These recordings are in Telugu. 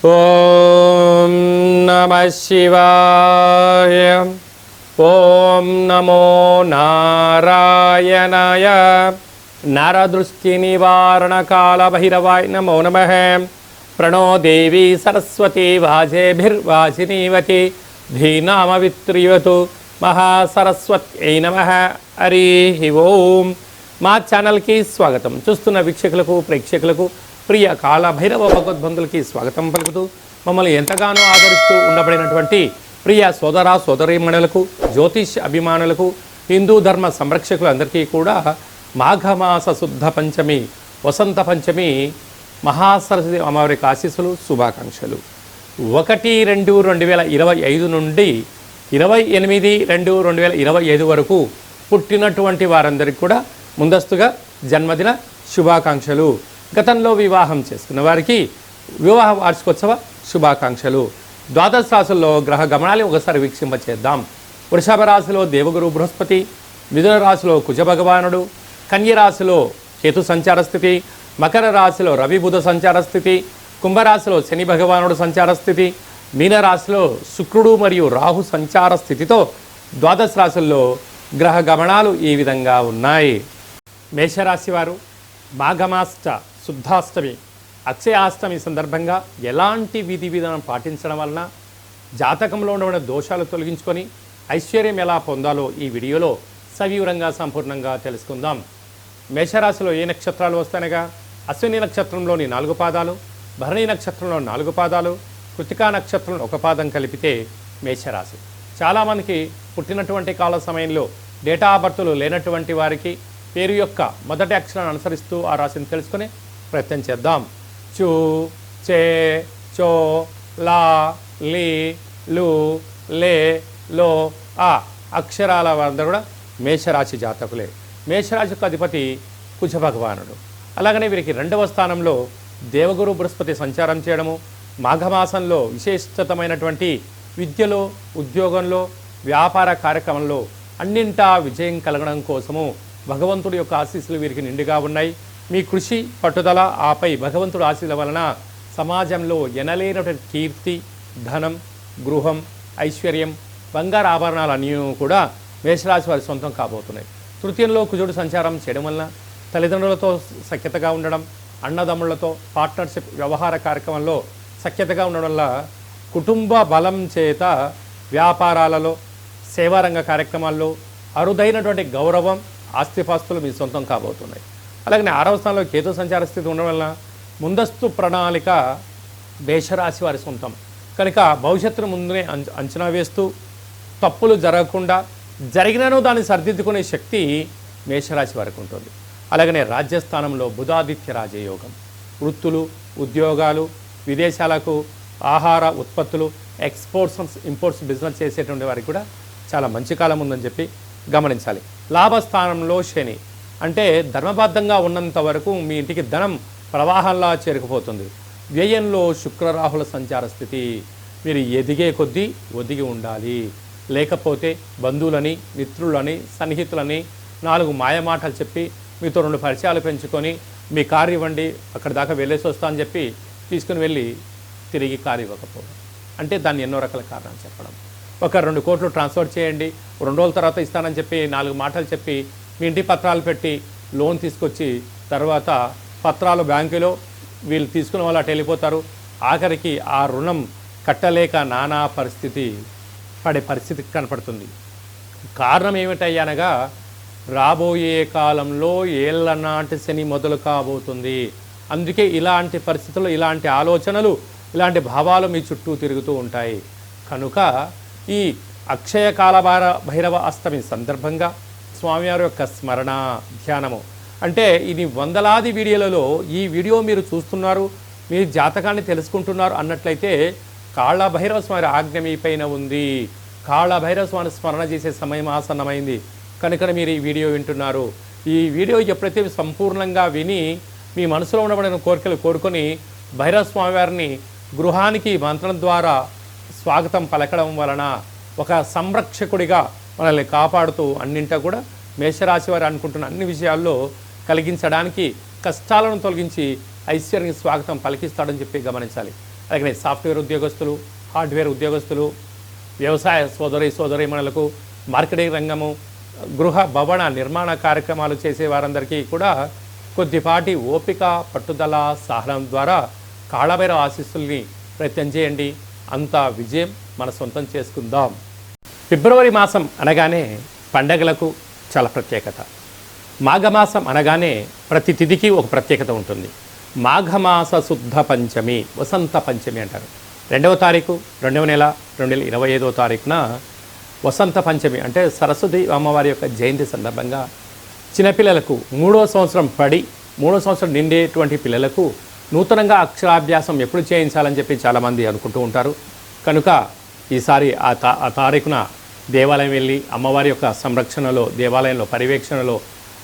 ఓం నమః శివాయ. ఓం నమో నారాయణాయ. నరదృష్టి నివారణ కాల భైరవాయ నమో నమః. ప్రణో దేవి సరస్వతి వాజేభిర్వాజినీవతి ధీనామవిత్రియతు మహాసరస్వత్యై నమః. హరి ఓం. మా ఛానల్కి స్వాగతం. చూస్తున్న వీక్షకులకు ప్రేక్షకులకు ప్రియ కాళభైరవ భగవద్బంధులకి స్వాగతం పలుకుతూ మమ్మల్ని ఎంతగానో ఆదరిస్తూ ఉండబడినటువంటి ప్రియ సోదర సోదరీమణులకు, జ్యోతిష్ అభిమానులకు, హిందూ ధర్మ సంరక్షకులందరికీ కూడా మాఘమాస శుద్ధ పంచమి, వసంత పంచమి మహాసరస్వతి అమ్మవారికి ఆశీస్సులు, శుభాకాంక్షలు. 1-2-2025 నుండి 28-2-2025 వరకు పుట్టినటువంటి వారందరికీ కూడా ముందస్తుగా జన్మదిన శుభాకాంక్షలు. గతంలో వివాహం చేసుకున్న వారికి వివాహ వార్షికోత్సవ శుభాకాంక్షలు. ద్వాదశ రాశుల్లో గ్రహ గమనాలు ఒకసారి వీక్షింపచేద్దాం. వృషభ రాశిలో దేవగురు బృహస్పతి, మిథున రాశిలో కుజ భగవానుడు, కన్య రాశిలో కేతు సంచార స్థితి, మకర రాశిలో రవి బుధ సంచార స్థితి, కుంభరాశిలో శని భగవానుడు సంచార స్థితి, మీనరాశిలో శుక్రుడు మరియు రాహు సంచార స్థితితో ద్వాదశ రాశుల్లో గ్రహ గమనాలు ఈ విధంగా ఉన్నాయి. మేషరాశి వారు మాఘమాస శుద్ధాష్టమి, అక్షయాష్టమి సందర్భంగా ఎలాంటి విధి విధానం పాటించడం వలన జాతకంలో ఉన్న దోషాలు తొలగించుకొని ఐశ్వర్యం ఎలా పొందాలో ఈ వీడియోలో సవివరంగా సంపూర్ణంగా తెలుసుకుందాం. మేషరాశిలో ఏ నక్షత్రాలు వస్తాయనగా అశ్విని నక్షత్రంలోని 4 పాదాలు, భరణి నక్షత్రంలో 4 పాదాలు, కృతికా నక్షత్రంలో 1 పాదం కలిపితే మేషరాశి. చాలామందికి పుట్టినటువంటి కాల సమయంలో డేటా ఆఫ్ బర్త్లు లేనటువంటి వారికి పేరు యొక్క మొదటి అక్షరాన్ని అనుసరిస్తూ ఆ రాశిని తెలుసుకుని ప్రయత్నం చేద్దాం. చు, చే, చో, లా, లి, లు, లే, లో, ఆ అక్షరాల వారందరూ కూడా మేషరాశి జాతకులే. మేషరాశికి అధిపతి కుజ భగవానుడు. అలాగనే వీరికి 2వ స్థానంలో దేవగురు బృహస్పతి సంచారం చేయడము, మాఘమాసంలో విశేషతమైనటువంటి విద్యలో, ఉద్యోగంలో, వ్యాపార కార్యక్రమంలో అన్నింటా విజయం కలగడం కోసము భగవంతుడి యొక్క ఆశీస్సులు వీరికి నిండుగా ఉన్నాయి. మీ కృషి, పట్టుదల, ఆపై భగవంతుడి ఆశీస్సుల వలన సమాజంలో ఎనలేనటువంటి కీర్తి, ధనం, గృహం, ఐశ్వర్యం, బంగారు ఆభరణాలు అన్నీ కూడా మేషరాశి వారి సొంతం కాబోతున్నాయి. తృతీయంలో కుజుడు సంచారం చేయడం వలన తల్లిదండ్రులతో సఖ్యతగా ఉండడం, అన్నదమ్ముళ్లతో పార్ట్నర్షిప్ వ్యవహార కార్యక్రమంలో సఖ్యతగా ఉండడం వల్ల కుటుంబ బలం చేత వ్యాపారాలలో, సేవారంగ కార్యక్రమాల్లో అరుదైనటువంటి గౌరవం, ఆస్తిపాస్తులు మీ సొంతం కాబోతున్నాయి. అలాగే 6వ స్థానంలో కేతు సంచార స్థితి ఉండడం వల్ల ముందస్తు ప్రణాళిక మేషరాశి వారి సొంతం కనుక భవిష్యత్తును ముందునే అంచనా వేస్తూ తప్పులు జరగకుండా జరిగినను దాన్ని సరిదిద్దుకునే శక్తి మేషరాశి వారికి ఉంటుంది. అలాగనే రాజ్యస్థానంలో బుధాదిత్య రాజయోగం, వృత్తులు, ఉద్యోగాలు, విదేశాలకు ఆహార ఉత్పత్తులు, ఎక్స్పోర్ట్స్ ఇంపోర్ట్స్ బిజినెస్ చేసేటువంటి వారికి కూడా చాలా మంచి కాలం ఉందని చెప్పి గమనించాలి. లాభస్థానంలో శని అంటే ధర్మబద్ధంగా ఉన్నంత వరకు మీ ఇంటికి ధనం ప్రవాహంలా చేరుకుపోతుంది. వ్యయంలో శుక్రరాహుల సంచార స్థితి. మీరు ఎదిగే కొద్దీ ఒదిగి ఉండాలి, లేకపోతే బంధువులని, మిత్రులని, సన్నిహితులని 4 మాయమాటలు చెప్పి మీతో 2 పరిచయాలు పెంచుకొని మీ కారు ఇవ్వండి అక్కడి దాకా వెళ్ళేసి వస్తా అని చెప్పి తీసుకుని వెళ్ళి తిరిగి కారు ఇవ్వకపోవడం, అంటే దాన్ని ఎన్నో రకాల కారణాలు చెప్పడం. ఒక 2 కోట్లు ట్రాన్స్ఫర్ చేయండి, 2 రోజుల తర్వాత ఇస్తానని చెప్పి 4 మాటలు చెప్పి మీ ఇంటి పత్రాలు పెట్టి లోన్ తీసుకొచ్చి తర్వాత పత్రాలు బ్యాంకులో వీళ్ళు తీసుకున్న వాళ్ళు అటు వెళ్ళిపోతారు. ఆఖరికి ఆ రుణం కట్టలేక నానా పరిస్థితి పడే పరిస్థితి కనపడుతుంది. కారణం ఏమిటయ్యనగా రాబోయే కాలంలో ఏళ్ల నాటి శని మొదలు కాబోతుంది. అందుకే ఇలాంటి పరిస్థితులు, ఇలాంటి ఆలోచనలు, ఇలాంటి భావాలు మీ చుట్టూ తిరుగుతూ ఉంటాయి. కనుక ఈ అక్షయ కాల భైరవ అష్టమి సందర్భంగా స్వామివారి యొక్క స్మరణ, ధ్యానము అంటే ఇది వందలాది వీడియోలలో ఈ వీడియో మీరు చూస్తున్నారు, మీ జాతకాన్ని తెలుసుకుంటున్నారు అన్నట్లయితే కాళభైరవ స్వామి ఆజ్ఞ మీ పైన ఉంది. కాళభైరవ స్వామి స్మరణ చేసే సమయం ఆసన్నమైంది కనుక మీరు ఈ వీడియో వింటున్నారు. ఈ వీడియో ఎప్పుడైతే సంపూర్ణంగా విని మీ మనసులో ఉండబడిన కోరికలు కోరుకొని భైరవ స్వామి వారిని గృహానికి మంత్రం ద్వారా స్వాగతం పలకడం వలన ఒక సంరక్షకుడిగా మనల్ని కాపాడుతూ అన్నింటా కూడా మేషరాశి వారు అనుకుంటున్న అన్ని విషయాల్లో కలిగించడానికి, కష్టాలను తొలగించి ఐశ్వర్యానికి స్వాగతం పలికిస్తాడని చెప్పి గమనించాలి. అలాగే సాఫ్ట్వేర్ ఉద్యోగస్తులు, హార్డ్వేర్ ఉద్యోగస్తులు, వ్యవసాయ సోదరీమణులకు, మార్కెటింగ్ రంగము, గృహ భవన నిర్మాణ కార్యక్రమాలు చేసే వారందరికీ కూడా కొద్దిపాటి ఓపిక, పట్టుదల, సహనం ద్వారా కాళభైరవ ఆశీస్సుల్ని ప్రయత్నం చేయండి. అంత విజయం మన సొంతం చేసుకుందాం. ఫిబ్రవరి మాసం అనగానే పండగలకు చాలా ప్రత్యేకత. మాఘమాసం అనగానే ప్రతి తిథికి ఒక ప్రత్యేకత ఉంటుంది. మాఘమాస శుద్ధ పంచమి, వసంత పంచమి అంటారు. 2వ తారీఖు 2వ నెల 2025వ తారీఖున వసంత పంచమి అంటే సరస్వతి అమ్మవారి యొక్క జయంతి సందర్భంగా చిన్నపిల్లలకు 3వ సంవత్సరం పడి 3వ సంవత్సరం నిండేటువంటి పిల్లలకు నూతనంగా అక్షరాభ్యాసం ఎప్పుడు చేయించాలని చెప్పి చాలామంది అనుకుంటూ ఉంటారు. కనుక ఈసారి ఆ తారీఖున దేవాలయం వెళ్ళి అమ్మవారి యొక్క సంరక్షణలో, దేవాలయంలో పర్యవేక్షణలో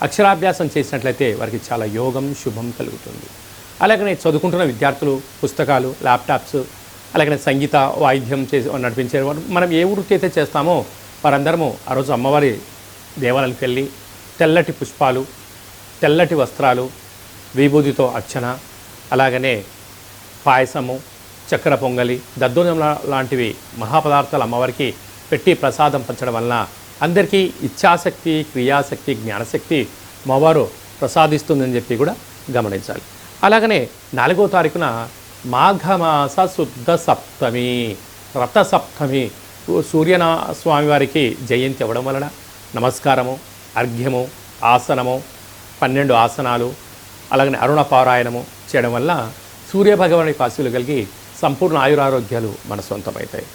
అక్షరాభ్యాసం చేసినట్లయితే వారికి చాలా యోగం, శుభం కలుగుతుంది. అలాగనే చదువుకుంటున్న విద్యార్థులు పుస్తకాలు, ల్యాప్టాప్స్, అలాగనే సంగీత వాయిద్యం నడిపించే మనం ఏ వృత్తి అయితే చేస్తామో వారందరము ఆ రోజు అమ్మవారి దేవాలయానికి వెళ్ళి తెల్లటి పుష్పాలు, తెల్లటి వస్త్రాలు, విభూతితో అర్చన, అలాగనే పాయసము, చక్కెర పొంగలి, దద్దోజనం లాంటివి మహాపదార్థాలు అమ్మవారికి పెట్టి ప్రసాదం పంచడం వలన అందరికీ ఇచ్ఛాశక్తి, క్రియాశక్తి, జ్ఞానశక్తి అమ్మవారు ప్రసాదిస్తుందని చెప్పి కూడా గమనించాలి. అలాగనే 4వ తారీఖున మాఘమాస శుద్ధ సప్తమి, రథసప్తమి, స్వామివారికి జయంతి అవ్వడం వలన నమస్కారము, అర్ఘ్యము, ఆసనము, 12 ఆసనాలు, అలాగనే అరుణ పారాయణము చేయడం వల్ల సూర్యభగవాని ఆశీస్సులు కలిగి సంపూర్ణ ఆయురారోగ్యాలు మన సొంతమవుతాయి.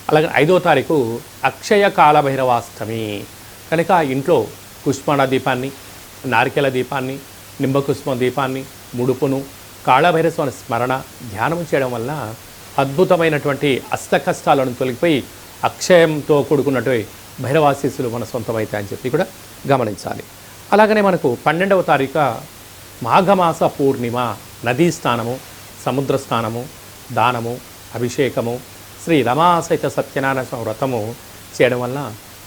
అలాగే 5వ తారీఖు అక్షయ కాలభైరవాష్టమి కనుక ఇంట్లో పుష్పణ దీపాన్ని, నారికెల దీపాన్ని, నింబకుష్మ దీపాన్ని, ముడుపును, కాళభైరవ స్మరణ, ధ్యానం చేయడం వల్ల అద్భుతమైనటువంటి అష్టకష్టాలను తొలగిపోయి అక్షయంతో కూడుకున్నటువంటి భైరవాశీస్సులు మన సొంతమవుతాయని చెప్పి కూడా గమనించాలి. అలాగనే మనకు 12వ తారీఖు మాఘమాస పూర్ణిమ, నదీ స్నానము, సముద్ర స్నానము, దానము, అభిషేకము, శ్రీ రమాసహిత సత్యనారాయణ స్వామి వ్రతము చేయడం వలన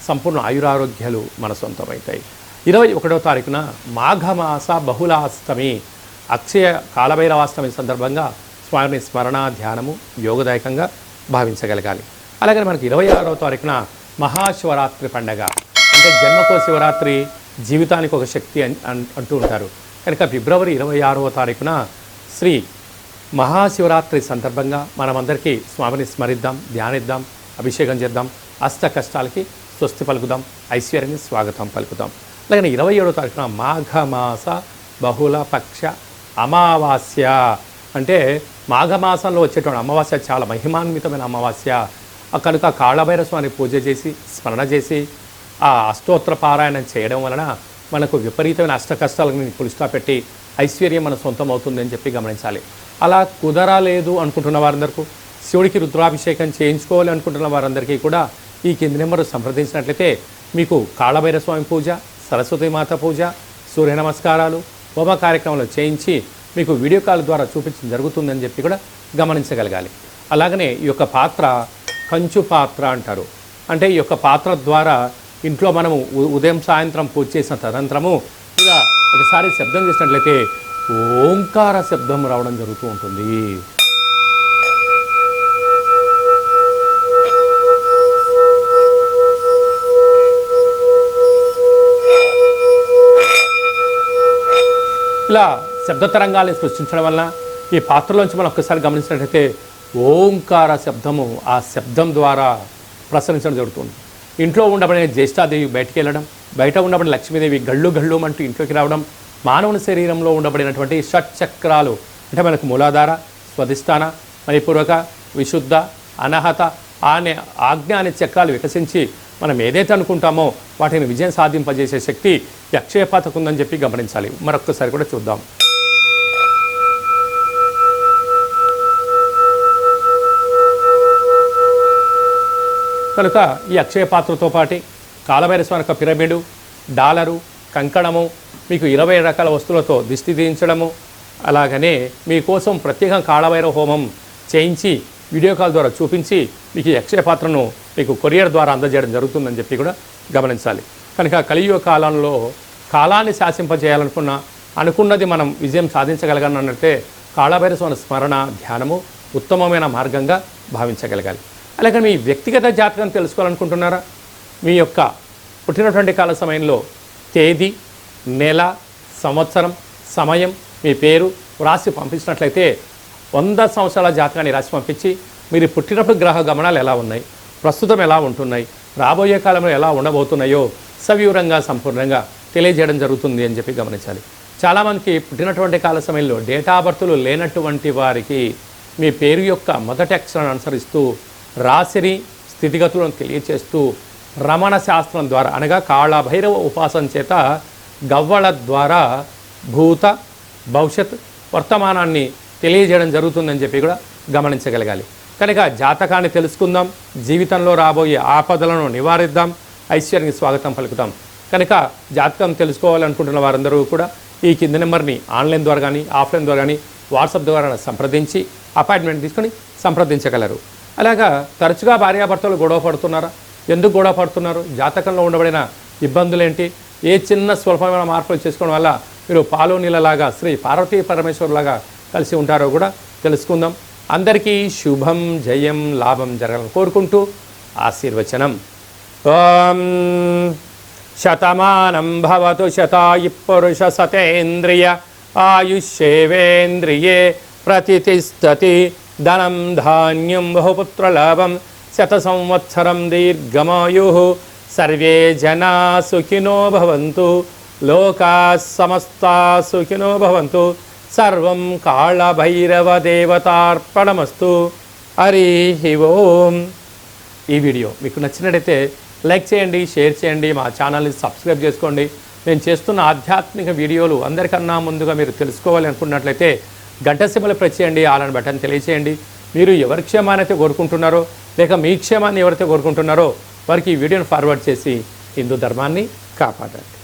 సంపూర్ణ ఆయురారోగ్యాలు మన సొంతమవుతాయి. 21వ తారీఖున మాఘమాస బహుళాష్టమి, అక్షయ కాలభైరవాష్టమి సందర్భంగా స్వామిని స్మరణ, ధ్యానము యోగదాయకంగా భావించగలగాలి. అలాగే మనకి 26వ తారీఖున మహాశివరాత్రి పండగ అంటే జన్మకో శివరాత్రి, జీవితానికి ఒక శక్తి అంటూ ఉంటారు. కనుక ఫిబ్రవరి 26వ తారీఖున శ్రీ మహాశివరాత్రి సందర్భంగా మనమందరికీ స్వామిని స్మరిద్దాం, ధ్యానిద్దాం, అభిషేకం చేద్దాం, అష్ట కష్టాలకి స్వస్తి పలుకుదాం, ఐశ్వర్యాన్ని స్వాగతం పలుకుదాం. అలాగే 27వ తారీఖున మాఘమాస బహుళ పక్ష అమావాస్య అంటే మాఘమాసంలో వచ్చేటువంటి అమావాస్య చాలా మహిమాన్వితమైన అమావాస్య. కనుక కాళభైరవ స్వామిని పూజ చేసి స్మరణ చేసి ఆ అష్టోత్తర పారాయణం చేయడం వలన మనకు విపరీతమైన అష్ట కష్టాలను పులిస్తా పెట్టి ఐశ్వర్యం మన సొంతం అవుతుందని చెప్పి గమనించాలి. అలా కుదరలేదు అనుకుంటున్న వారందరికీ, శివుడికి రుద్రాభిషేకం చేయించుకోవాలి అనుకుంటున్న వారందరికీ కూడా ఈ కింది నెంబరు సంప్రదించినట్లయితే మీకు కాళభైరవ స్వామి పూజ, సరస్వతీమాత పూజ, సూర్య నమస్కారాలు, హోమ కార్యక్రమాలు చేయించి మీకు వీడియో కాల్ ద్వారా చూపించడం జరుగుతుందని చెప్పి కూడా గమనించగలగాలి. అలాగనే ఈ యొక్క పాత్ర కంచు పాత్ర అంటారు. అంటే ఈ యొక్క పాత్ర ద్వారా ఇంట్లో మనము ఉదయం సాయంత్రం పూజ చేసిన తదనంతరము ఇలా ఒకసారి శబ్దం చేసినట్లయితే ఓంకార శబ్దం రావడం జరుగుతూ ఉంటుంది. ఇలా శబ్ద తరంగాల్ని సృష్టించడం వలన ఈ పాత్రలోంచి మనం ఒక్కసారి గమనించినట్లయితే ఓంకార శబ్దము ఆ శబ్దం ద్వారా ప్రసరించడం జరుగుతుంది. ఇంట్లో ఉండబడిన జ్యేష్ఠాదేవి బయటికి వెళ్ళడం, బయట ఉండబడిన లక్ష్మీదేవి గళ్ళు గళ్ళు అంటూ ఇంట్లోకి రావడం, మానవుని శరీరంలో ఉండబడినటువంటి షట్చక్రాలు అంటే మనకు మూలాధార, స్వధిష్టాన, మణిపూర్వక, విశుద్ధ, అనహత అనే ఆజ్ఞ అనే చక్రాలు వికసించి మనం ఏదైతే అనుకుంటామో వాటిని విజయం సాధింపజేసే శక్తి అక్షయపాతకు ఉందని చెప్పి గమనించాలి. మరొక్కసారి కూడా చూద్దాం. కనుక ఈ అక్షయ పాత్రతో పాటు కాళభైరవ స్వామి యొక్క పిరమిడు, డాలరు, కంకణము, మీకు 20 రకాల వస్తువులతో దిష్టి తీయించడము, అలాగనే మీకోసం ప్రత్యేకంగా కాళభైరవ హోమం చేయించి వీడియో కాల్ ద్వారా చూపించి మీకు ఈ అక్షయ పాత్రను మీకు కొరియర్ ద్వారా అందజేయడం జరుగుతుందని చెప్పి కూడా గమనించాలి. కనుక కలియుగ కాలంలో కాలాన్ని శాసింపజేయాలనుకున్నది మనం విజయం సాధించగలగనంటే కాళభైరవ స్వామి స్మరణ, ధ్యానము ఉత్తమమైన మార్గంగా భావించగలగాలి. అలాగే మీ వ్యక్తిగత జాతకం తెలుసుకోవాలనుకుంటున్నారా? మీ యొక్క పుట్టినటువంటి కాల సమయంలో తేదీ, నెల, సంవత్సరం, సమయం, మీ పేరు రాసి పంపించినట్లయితే 100 సంవత్సరాల జాతకాన్ని రాసి పంపించి మీరు పుట్టినప్పుడు గ్రహ గమనాలు ఎలా ఉన్నాయి, ప్రస్తుతం ఎలా ఉంటున్నాయి, రాబోయే కాలంలో ఎలా ఉండబోతున్నాయో సవివరంగా సంపూర్ణంగా తెలియజేయడం జరుగుతుంది అని చెప్పి గమనించాలి. చాలామందికి పుట్టినటువంటి కాల సమయంలో డేటా బర్తులు లేనటువంటి వారికి మీ పేరు యొక్క మొదటి అక్షరాన్ని అనుసరిస్తూ రాశిని స్థితిగతులను తెలియచేస్తూ రమణ శాస్త్రం ద్వారా అనగా కాళభైరవ ఉపాసన చేత గవ్వల ద్వారా భూత భవిష్యత్ వర్తమానాన్ని తెలియజేయడం జరుగుతుందని చెప్పి కూడా గమనించగలగాలి. కనుక జాతకాన్ని తెలుసుకుందాం, జీవితంలో రాబోయే ఆపదలను నివారిద్దాం, ఐశ్వర్యానికి స్వాగతం పలుకుతాం. కనుక జాతకం తెలుసుకోవాలనుకుంటున్న వారందరూ కూడా ఈ కింది నెంబర్ని ఆన్లైన్ ద్వారా కానీ ఆఫ్లైన్ ద్వారా కానీ వాట్సాప్ ద్వారా సంప్రదించి అపాయింట్మెంట్ తీసుకొని సంప్రదించగలరు. అలాగా తరచుగా భార్యాభర్తలు గొడవ పడుతున్నారా? ఎందుకు గొడవ పడుతున్నారు? జాతకంలో ఉండబడిన ఇబ్బందులు ఏంటి? ఏ చిన్న స్వల్పమైన మార్పులు చేసుకోవడం వల్ల మీరు పాలు నీళ్ళలాగా శ్రీ పార్వతీ పరమేశ్వరులాగా కలిసి ఉంటారో కూడా తెలుసుకుందాం. అందరికీ శుభం, జయం, లాభం జరగాలని కోరుకుంటూ ఆశీర్వచనం. ఓం శతమానం భవతు శతాయు పురుష సతేంద్రియ ఆయుష్యేవేంద్రియే ప్రతిష్టతి ధనం ధాన్యం బహుపుత్రలాభం శత సంవత్సరం దీర్ఘమాయు సర్వే జనా సుఖినో భవంతు లోకా సమస్తా సుఖినో భవంతు సర్వం కాళభైరవ దేవతార్పణమస్తు. హరి ఓం. ఈ వీడియో మీకు నచ్చినట్టయితే లైక్ చేయండి, షేర్ చేయండి, మా ఛానల్ని సబ్స్క్రైబ్ చేసుకోండి. నేను చేస్తున్న ఆధ్యాత్మిక వీడియోలు అందరికన్నా ముందుగా మీరు తెలుసుకోవాలి అనుకున్నట్లయితే గంట సింబల్ ప్రెస్ చేయండి, ఆల్ బటన్ తెలియచేయండి. మీరు ఎవరి క్షేమాన్ని అయితే కోరుకుంటున్నారో లేక మీ క్షేమాన్ని ఎవరైతే కోరుకుంటున్నారో వారికి ఈ వీడియోని ఫార్వర్డ్ చేసి హిందూ ధర్మాన్ని కాపాడండి.